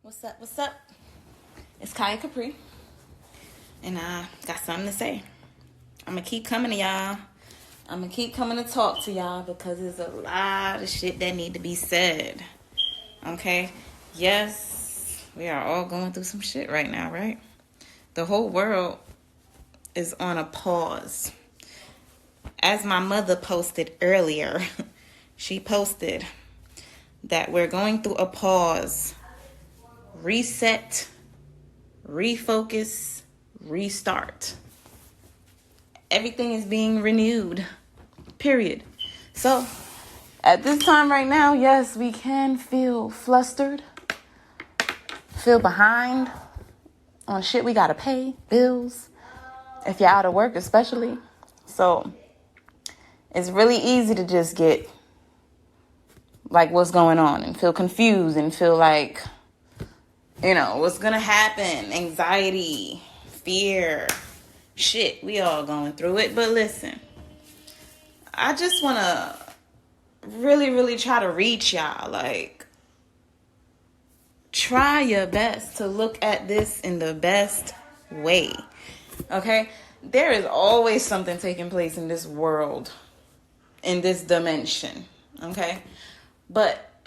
What's up? What's up? It's Kaya Capri, and I got something to say. I'm gonna keep coming to y'all. I'm gonna keep coming to talk to y'all because there's a lot of shit that need to be said. Okay? Yes, we are all going through some shit right now, right? The whole world is on a pause. As my mother posted earlier, she posted that we're going through a pause. Reset, refocus, restart. Everything is being renewed. Period. So, at this time right now, yes, we can feel flustered, feel behind on shit we gotta pay, bills, if you're out of work especially. So, it's really easy to just get like what's going on and feel confused and feel like, you know, what's gonna happen, anxiety, fear, shit, we all going through it. But listen, I just want to really try to reach y'all. Like, try your best to look at this in the best way. Okay? There is always something taking place in this world, in this dimension. Okay? But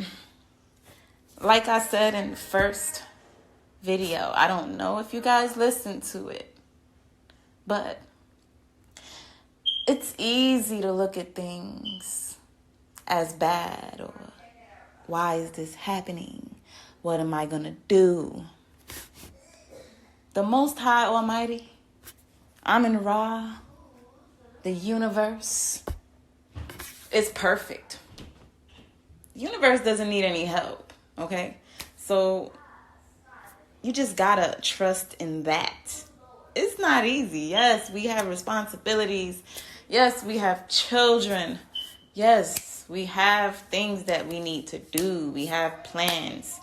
like I said in the first video, I don't know if you guys listened to it, but it's easy to look at things as bad, or why is this happening? What am I gonna do? The Most High Almighty, Amin Ra, the universe is perfect. The universe doesn't need any help, okay? So you just gotta trust in that. It's not easy. Yes, we have responsibilities. Yes, we have children. Yes, we have things that we need to do. We have plans.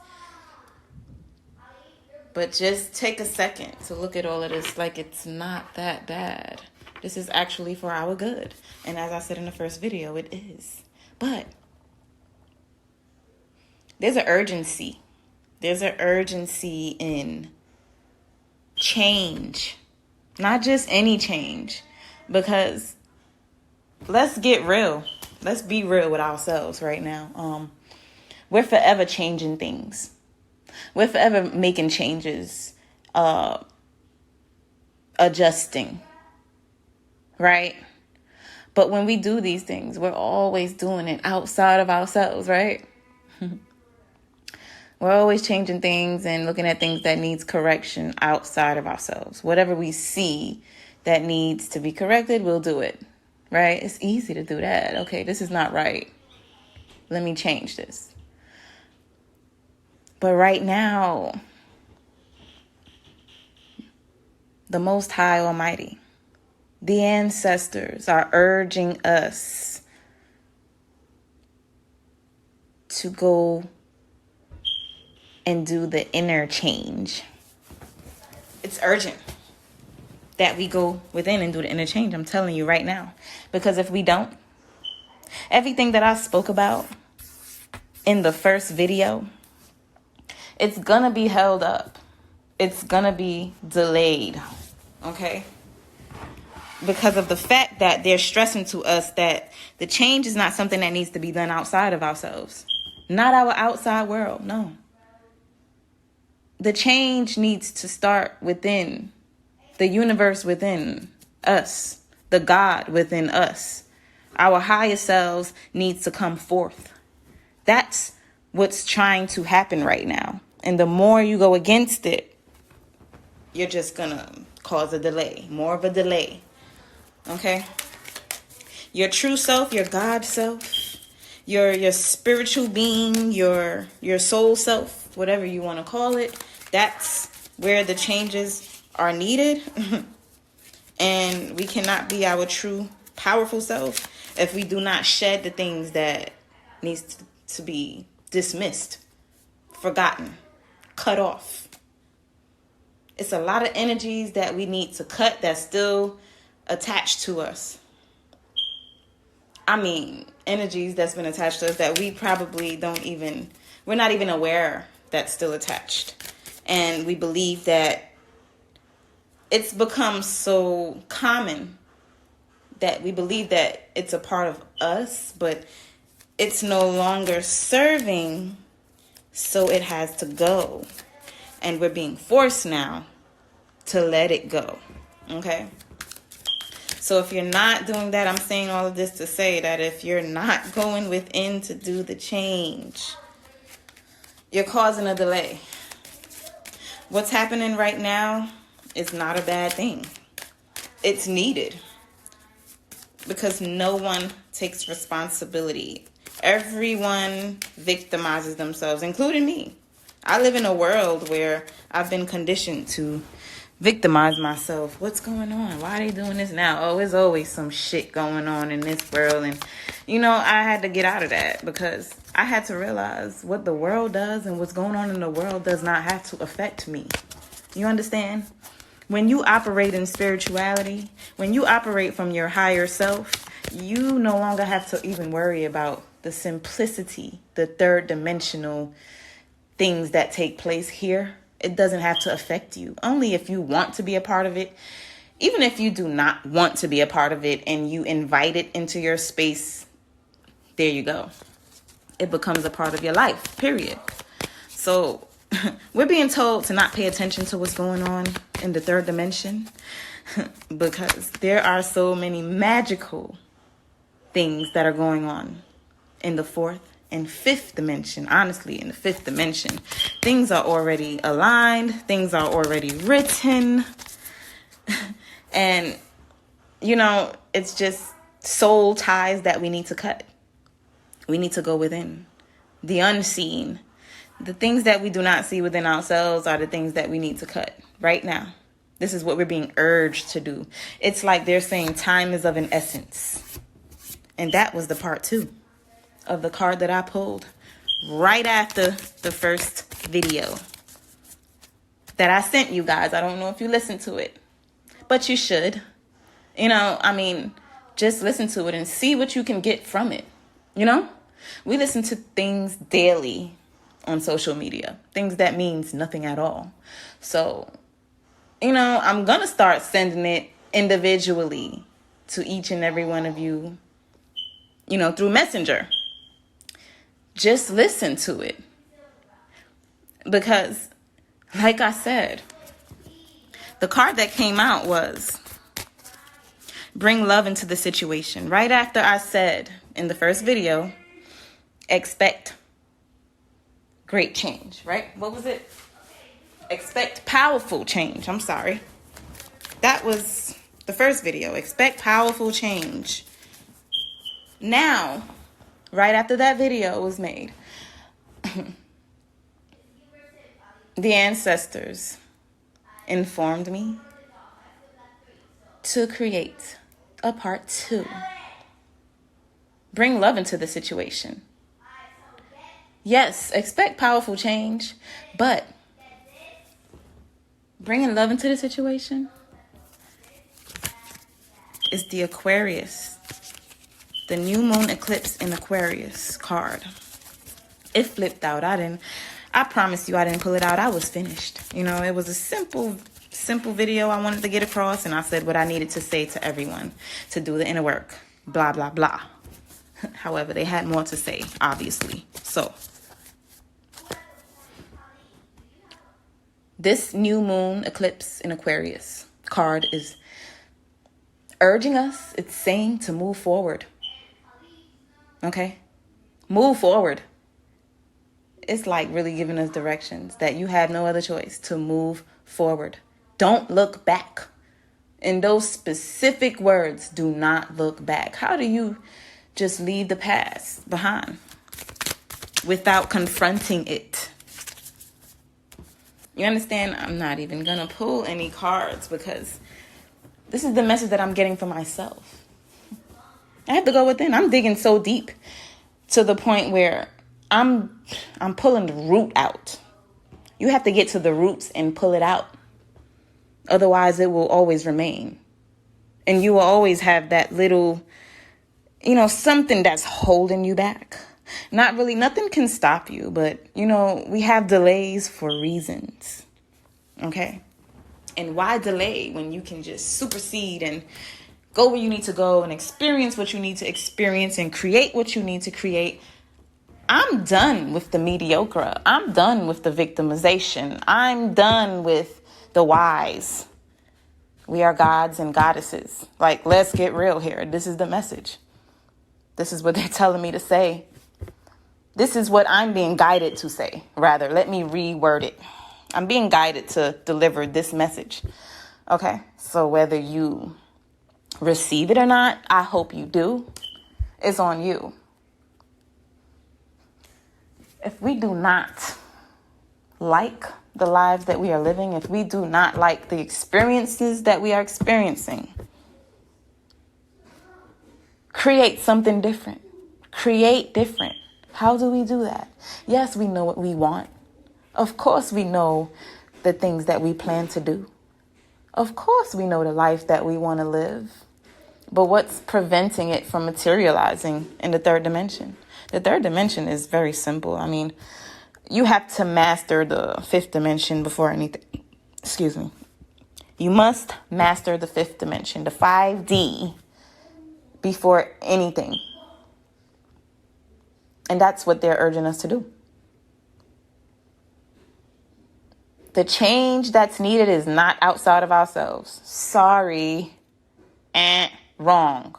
But just take a second to look at all of this like it's not that bad. This is actually for our good. And as I said in the first video, it is. But there's an urgency. There's an urgency in change. Not just any change. Because let's get real. Let's be real with ourselves right now. We're forever changing things. We're forever making changes. Adjusting. Right? But when we do these things, we're always doing it outside of ourselves, right? We're always changing things and looking at things that needs correction outside of ourselves. Whatever we see that needs to be corrected, we'll do it. Right? It's easy to do that. Okay, this is not right. Let me change this. But right now, the Most High Almighty, the ancestors are urging us to go and do the inner change. It's urgent that we go within and do the inner change. I'm telling you right now. Because if we don't, everything that I spoke about in the first video, it's gonna be held up. It's gonna be delayed. Okay? Because of the fact that they're stressing to us that the change is not something that needs to be done outside of ourselves. Not our outside world, no. The change needs to start within, the universe within us, the God within us. Our higher selves needs to come forth. That's what's trying to happen right now. And the more you go against it, you're just gonna cause a delay, more of a delay. Okay? Your true self, your God self, your spiritual being, your soul self, whatever you want to call it, that's where the changes are needed. And we cannot be our true powerful self if we do not shed the things that needs to be dismissed, forgotten, cut off. It's a lot of energies that we need to cut that's still attached to us. I mean, energies that's been attached to us that we probably we're not even aware that's still attached. And we believe that it's become so common that we believe that it's a part of us, but it's no longer serving, so it has to go. And we're being forced now to let it go. Okay? So if you're not doing that, I'm saying all of this to say that if you're not going within to do the change, you're causing a delay. What's happening right now is not a bad thing. It's needed because no one takes responsibility. Everyone victimizes themselves, including me. I live in a world where I've been conditioned to victimize myself. What's going on? Why are they doing this now? Oh, there's always some shit going on in this world. And, I had to get out of that because I had to realize what the world does and what's going on in the world does not have to affect me. You understand? When you operate in spirituality, when you operate from your higher self, you no longer have to even worry about the simplicity, the third dimensional things that take place here. It doesn't have to affect you. Only if you want to be a part of it. Even if you do not want to be a part of it and you invite it into your space, there you go. It becomes a part of your life, period. So we're being told to not pay attention to what's going on in the third dimension because there are so many magical things that are going on in the fourth and fifth dimension. Honestly, in the fifth dimension, things are already aligned, things are already written, and it's just soul ties that we need to cut. We need to go within the unseen. The things that we do not see within ourselves are the things that we need to cut right now. This is what we're being urged to do. It's like they're saying time is of an essence. And that was the part 2 of the card that I pulled right after the first video that I sent you guys. I don't know if you listened to it, but you should. Just listen to it and see what you can get from it. We listen to things daily on social media, things that means nothing at all. So, I'm going to start sending it individually to each and every one of you, through Messenger. Just listen to it. Because, like I said, the card that came out was bring love into the situation. Right after I said in the first video, expect great change, right? What was it? Expect powerful change. I'm sorry. That was the first video. Expect powerful change. Now, right after that video was made, the ancestors informed me to create a part 2. Bring love into the situation. Yes, expect powerful change, but bringing love into the situation is the Aquarius, the new moon eclipse in Aquarius card. It flipped out. I promise you I didn't pull it out. I was finished. It was a simple video I wanted to get across, and I said what I needed to say to everyone to do the inner work. Blah, blah, blah. However, they had more to say, obviously. So, this new moon eclipse in Aquarius card is urging us. It's saying to move forward. Okay? Move forward. It's like really giving us directions that you have no other choice to move forward. Don't look back. In those specific words, do not look back. How do you just leave the past behind without confronting it? You understand? I'm not even going to pull any cards because this is the message that I'm getting for myself. I have to go within. I'm digging so deep to the point where I'm pulling the root out. You have to get to the roots and pull it out. Otherwise, it will always remain. And you will always have that little, something that's holding you back. Not really, nothing can stop you, but we have delays for reasons. Okay? And why delay when you can just supersede and go where you need to go and experience what you need to experience and create what you need to create? I'm done with the mediocre. I'm done with the victimization. I'm done with the whys. We are gods and goddesses. Like, let's get real here. This is the message. This is what they're telling me to say. This is what I'm being guided to say. Rather, let me reword it. I'm being guided to deliver this message. Okay? So whether you receive it or not, I hope you do. It's on you. If we do not like the lives that we are living, if we do not like the experiences that we are experiencing, create something different. Create different. How do we do that? Yes, we know what we want. Of course, we know the things that we plan to do. Of course, we know the life that we want to live. But what's preventing it from materializing in the third dimension? The third dimension is very simple. I mean, you have to master the fifth dimension before anything. Excuse me. You must master the fifth dimension, the 5D, before anything. And that's what they're urging us to do. The change that's needed is not outside of ourselves. Sorry. Wrong.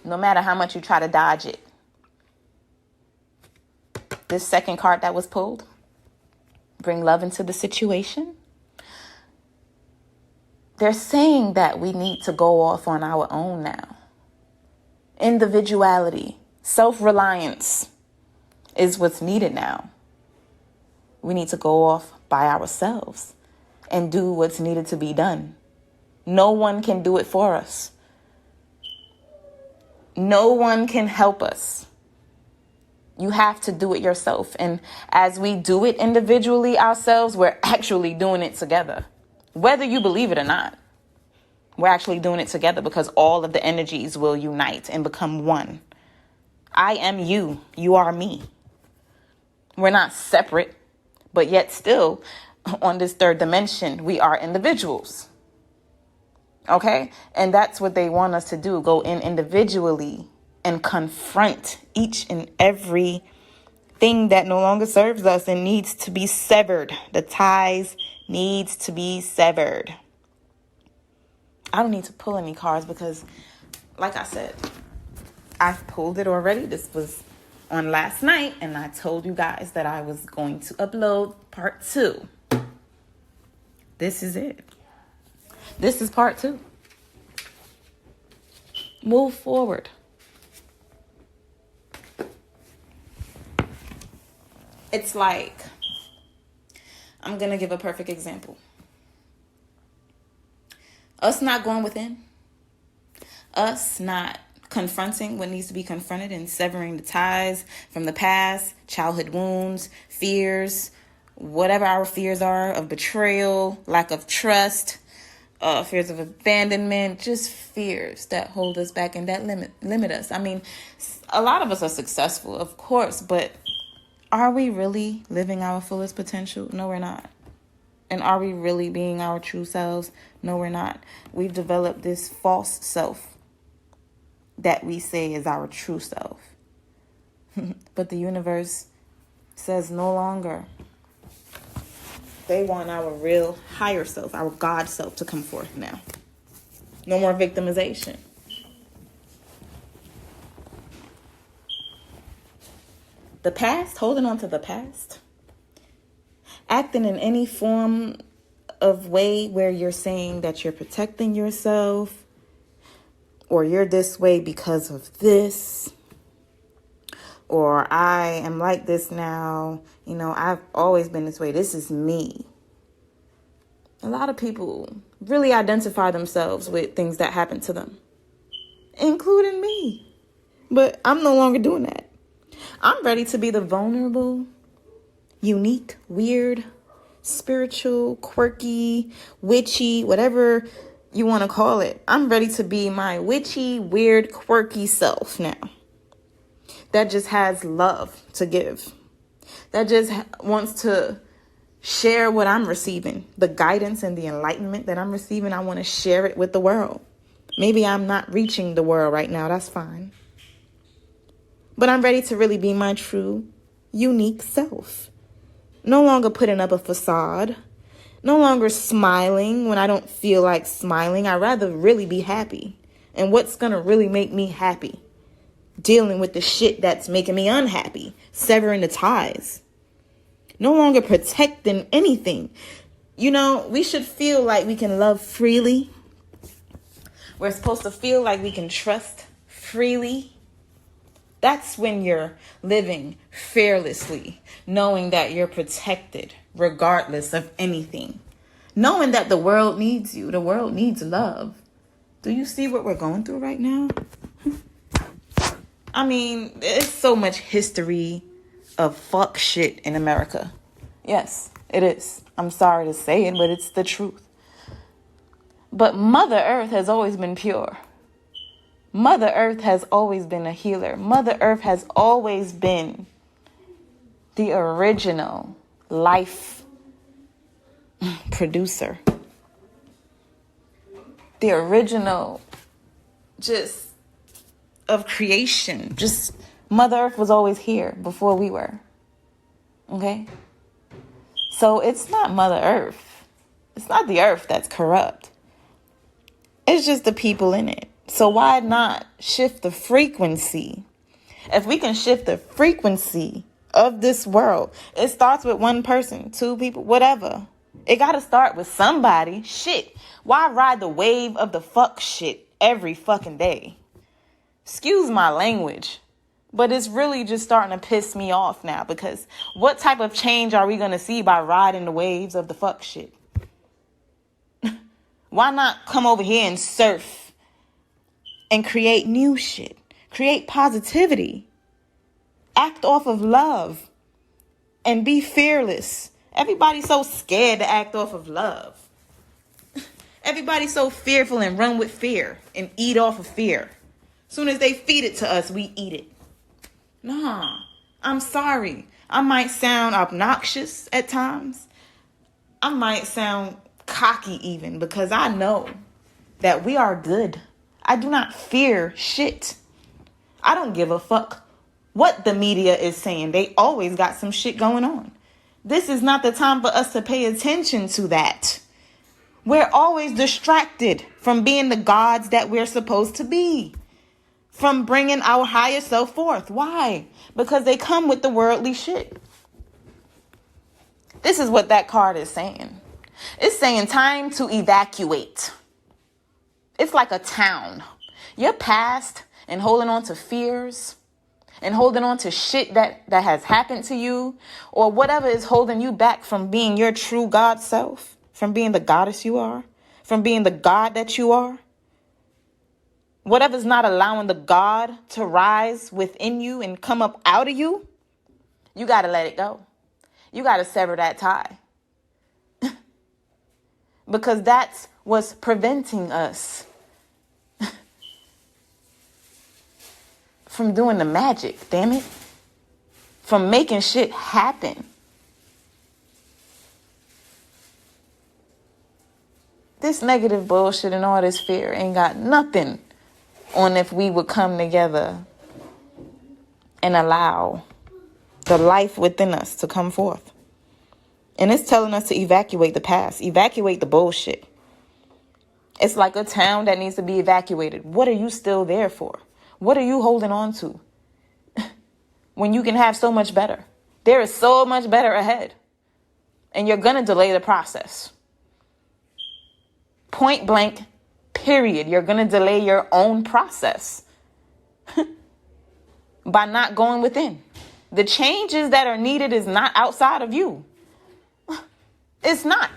No matter how much you try to dodge it. This second card that was pulled, bring love into the situation. They're saying that we need to go off on our own now. Individuality, self-reliance is what's needed now. We need to go off by ourselves and do what's needed to be done. No one can do it for us. No one can help us. You have to do it yourself. And as we do it individually ourselves, we're actually doing it together. Whether you believe it or not, we're actually doing it together because all of the energies will unite and become one. I am you. You are me. We're not separate, but yet still on this third dimension, we are individuals. Okay? And that's what they want us to do. Go in individually and confront each and every thing that no longer serves us and needs to be severed. The ties needs to be severed. I don't need to pull any cards because, like I said, I've pulled it already. This was on last night, and I told you guys that I was going to upload part 2. This is it. This is part 2. Move forward. It's like, I'm going to give a perfect example. Us not going within. Us not confronting what needs to be confronted and severing the ties from the past, childhood wounds, fears, whatever our fears are of betrayal, lack of trust, fears of abandonment, just fears that hold us back and that limit us. I mean, a lot of us are successful, of course, but are we really living our fullest potential? No, we're not. And are we really being our true selves? No, we're not. We've developed this false self that we say is our true self. But the universe says no longer. They want our real higher self, our God self to come forth now. No more victimization. The past, holding on to the past. Acting in any form of way where you're saying that you're protecting yourself or you're this way because of this, or I am like this now, I've always been this way. This is me. A lot of people really identify themselves with things that happen to them, including me. But I'm no longer doing that. I'm ready to be the vulnerable, unique, weird, spiritual, quirky, witchy, whatever you want to call it. I'm ready to be my witchy, weird, quirky self now. that just has love to give, that just wants to share what I'm receiving, the guidance and the enlightenment that I'm receiving. I want to share it with the world. Maybe I'm not reaching the world right now. That's fine. But I'm ready to really be my true, unique self. No longer putting up a facade. No longer smiling when I don't feel like smiling. I'd rather really be happy. And what's going to really make me happy? Dealing with the shit that's making me unhappy. Severing the ties. No longer protecting anything. You know, we should feel like we can love freely. We're supposed to feel like we can trust freely. That's when you're living fearlessly, knowing that you're protected regardless of anything. Knowing that the world needs you. The world needs love. Do you see what we're going through right now? I mean, there's so much history of fuck shit in America. Yes, it is. I'm sorry to say it, but it's the truth. But Mother Earth has always been pure. Mother Earth has always been a healer. Mother Earth has always been the original life producer. The original just of creation. Just Mother Earth was always here before we were. Okay? So it's not Mother Earth. It's not the earth that's corrupt. It's just the people in it. So why not shift the frequency? If we can shift the frequency of this world, it starts with one person, two people, whatever. It got to start with somebody. Shit. Why ride the wave of the fuck shit every fucking day? Excuse my language, but it's really just starting to piss me off now, because what type of change are we going to see by riding the waves of the fuck shit? Why not come over here and surf and create new shit? Create positivity. Act off of love and be fearless. Everybody's so scared to act off of love. Everybody's so fearful and run with fear and eat off of fear. As soon as they feed it to us, we eat it. Nah, I'm sorry. I might sound obnoxious at times. I might sound cocky even, because I know that we are good. I do not fear shit. I don't give a fuck what the media is saying. They always got some shit going on. This is not the time for us to pay attention to that. We're always distracted from being the gods that we're supposed to be. From bringing our higher self forth. Why? Because they come with the worldly shit. This is what that card is saying. It's saying time to evacuate. It's like a town. Your past and holding on to fears and holding on to shit that has happened to you, or whatever is holding you back from being your true God self, from being the goddess you are, from being the God that you are. Whatever's not allowing the God to rise within you and come up out of you, you got to let it go. You got to sever that tie. Because that's what's preventing us from doing the magic, damn it. From making shit happen. This negative bullshit and all this fear ain't got nothing on if we would come together and allow the life within us to come forth. And it's telling us to evacuate the past, evacuate the bullshit. It's like a town that needs to be evacuated. What are you still there for? What are you holding on to? When you can have so much better. There is so much better ahead. And you're going to delay the process. Point blank, period. You're going to delay your own process by not going within. The changes that are needed is not outside of you. It's not.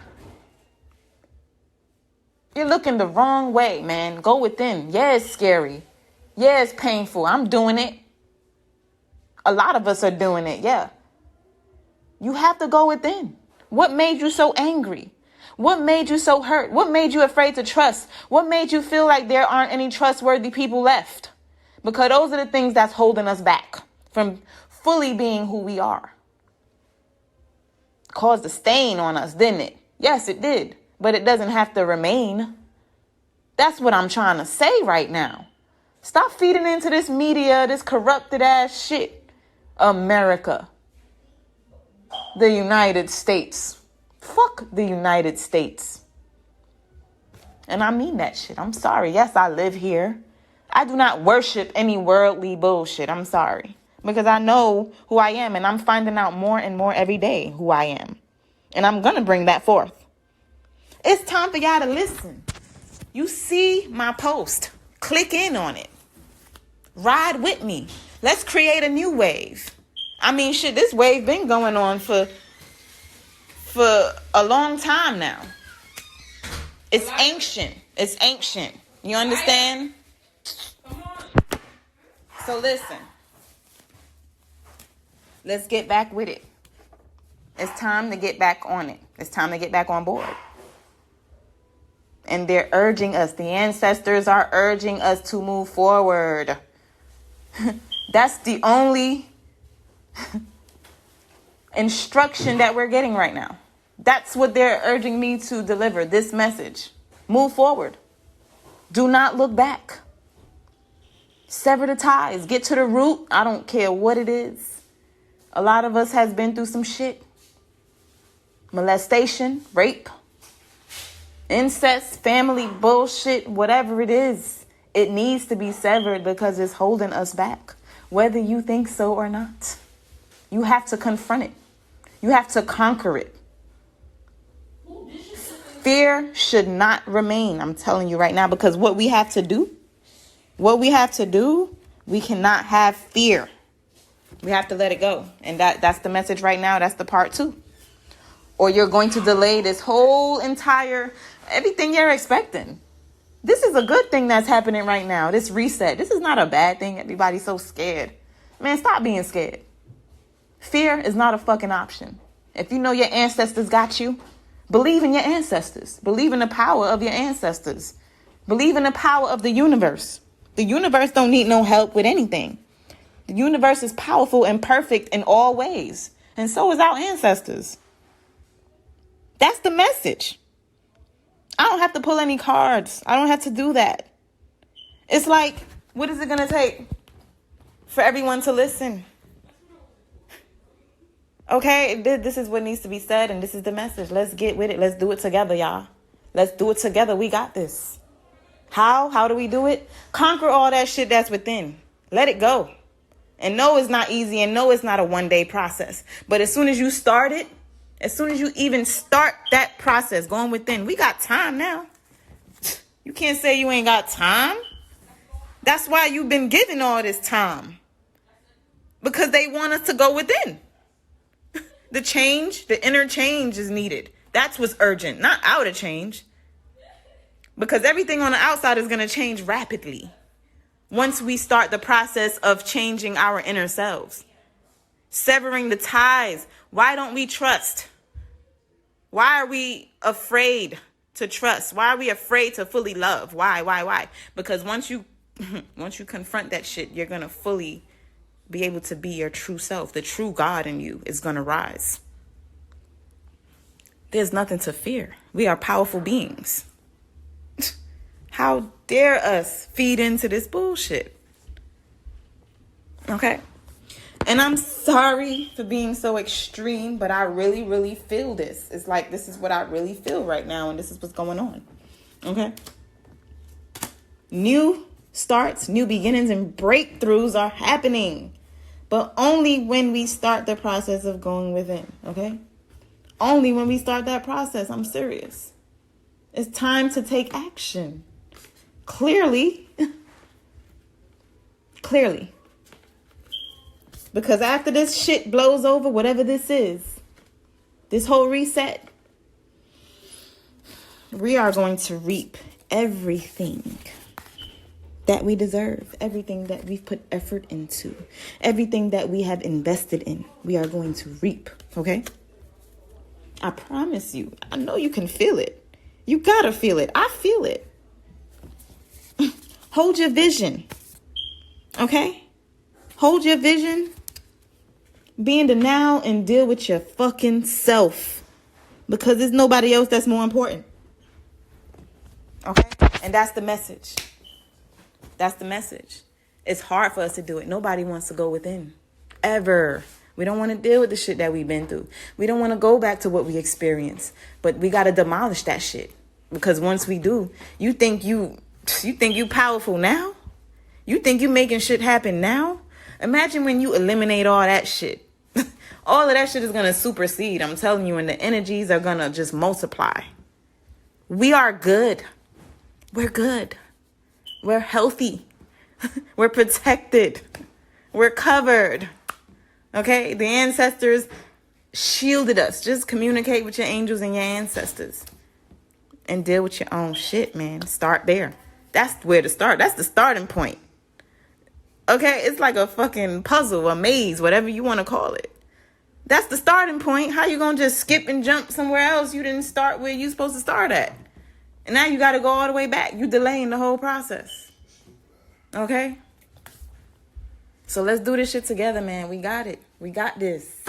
You're looking the wrong way, man. Go within. Yeah, it's scary. Yeah, it's painful. I'm doing it. A lot of us are doing it. Yeah. You have to go within. What made you so angry? What made you so hurt? What made you afraid to trust? What made you feel like there aren't any trustworthy people left? Because those are the things that's holding us back from fully being who we are. Caused a stain on us, didn't it? Yes, it did. But it doesn't have to remain. That's what I'm trying to say right now. Stop feeding into this media, this corrupted ass shit. America. The United States. Fuck the United States. And I mean that shit. I'm sorry. Yes, I live here. I do not worship any worldly bullshit. I'm sorry. Because I know who I am, and I'm finding out more and more every day who I am. And I'm going to bring that forth. It's time for y'all to listen. You see my post. Click in on it. Ride with me. Let's create a new wave. I mean, shit, this wave been going on for a long time now. It's ancient. It's ancient. You understand? So listen. Let's get back with it. It's time to get back on it. It's time to get back on board. And they're urging us. The ancestors are urging us to move forward. That's the only instruction that we're getting right now. That's what they're urging me to deliver, this message. Move forward. Do not look back. Sever the ties. Get to the root. I don't care what it is. A lot of us has been through some shit. Molestation, rape, incest, family bullshit, whatever it is. It needs to be severed because it's holding us back. Whether you think so or not. You have to confront it. You have to conquer it. Fear should not remain. I'm telling you right now, because what we have to do, we cannot have fear. We have to let it go. And that's the message right now. That's the part 2. Or you're going to delay this whole entire, everything you're expecting. This is a good thing that's happening right now. This reset. This is not a bad thing. Everybody's so scared. Man, stop being scared. Fear is not a fucking option. If you know your ancestors got you, believe in your ancestors. Believe in the power of your ancestors. Believe in the power of the universe. The universe don't need no help with anything. The universe is powerful and perfect in all ways. And so is our ancestors. That's the message. I don't have to pull any cards. I don't have to do that. It's like, what is it going to take for everyone to listen? Okay, this is what needs to be said, and this is the message. Let's get with it. Let's do it together, y'all. Let's do it together. We got this. How? How do we do it? Conquer all that shit that's within. Let it go. And no, it's not easy, and no, it's not a one-day process. But as soon as you start it, as soon as you even start that process going within, we got time now. You can't say you ain't got time. That's why you've been given all this time. Because they want us to go within. The change, the inner change is needed. That's what's urgent, not outer change. Because everything on the outside is going to change rapidly. Once we start the process of changing our inner selves. Severing the ties. Why don't we trust? Why are we afraid to trust? Why are we afraid to fully love? Why? Because once you confront that shit, you're going to fully be able to be your true self. The true God in you is going to rise. There's nothing to fear. We are powerful beings. How dare us feed into this bullshit? Okay. And I'm sorry for being so extreme, but I really, really feel this. It's like, this is what I really feel right now, and this is what's going on. Okay. New starts, new beginnings, and breakthroughs are happening. But only when we start the process of going within. Okay. Only when we start that process. I'm serious. It's time to take action. Clearly. Clearly. Because after this shit blows over, whatever this is, this whole reset, we are going to reap everything that we deserve, everything that we've put effort into, everything that we have invested in, we are going to reap, okay? I promise you. I know you can feel it. You gotta feel it. I feel it. Hold your vision, okay? Hold your vision Be in the now and deal with your fucking self. Because there's nobody else that's more important. Okay? And that's the message. That's the message. It's hard for us to do it. Nobody wants to go within. Ever. We don't want to deal with the shit that we've been through. We don't want to go back to what we experienced. But we got to demolish that shit. Because once we do, you think you powerful now? You think you making shit happen now? Imagine when you eliminate all that shit. All of that shit is going to supersede. I'm telling you, and the energies are going to just multiply. We are good. We're good. We're healthy. We're protected. We're covered. Okay? The ancestors shielded us. Just communicate with your angels and your ancestors. And deal with your own shit, man. Start there. That's where to start. That's the starting point. Okay? It's like a fucking puzzle, a maze, whatever you want to call it. That's the starting point. How you going to just skip and jump somewhere else? You didn't start where you supposed to start at. And now you got to go all the way back. You delaying the whole process. Okay? So let's do this shit together, man. We got it. We got this.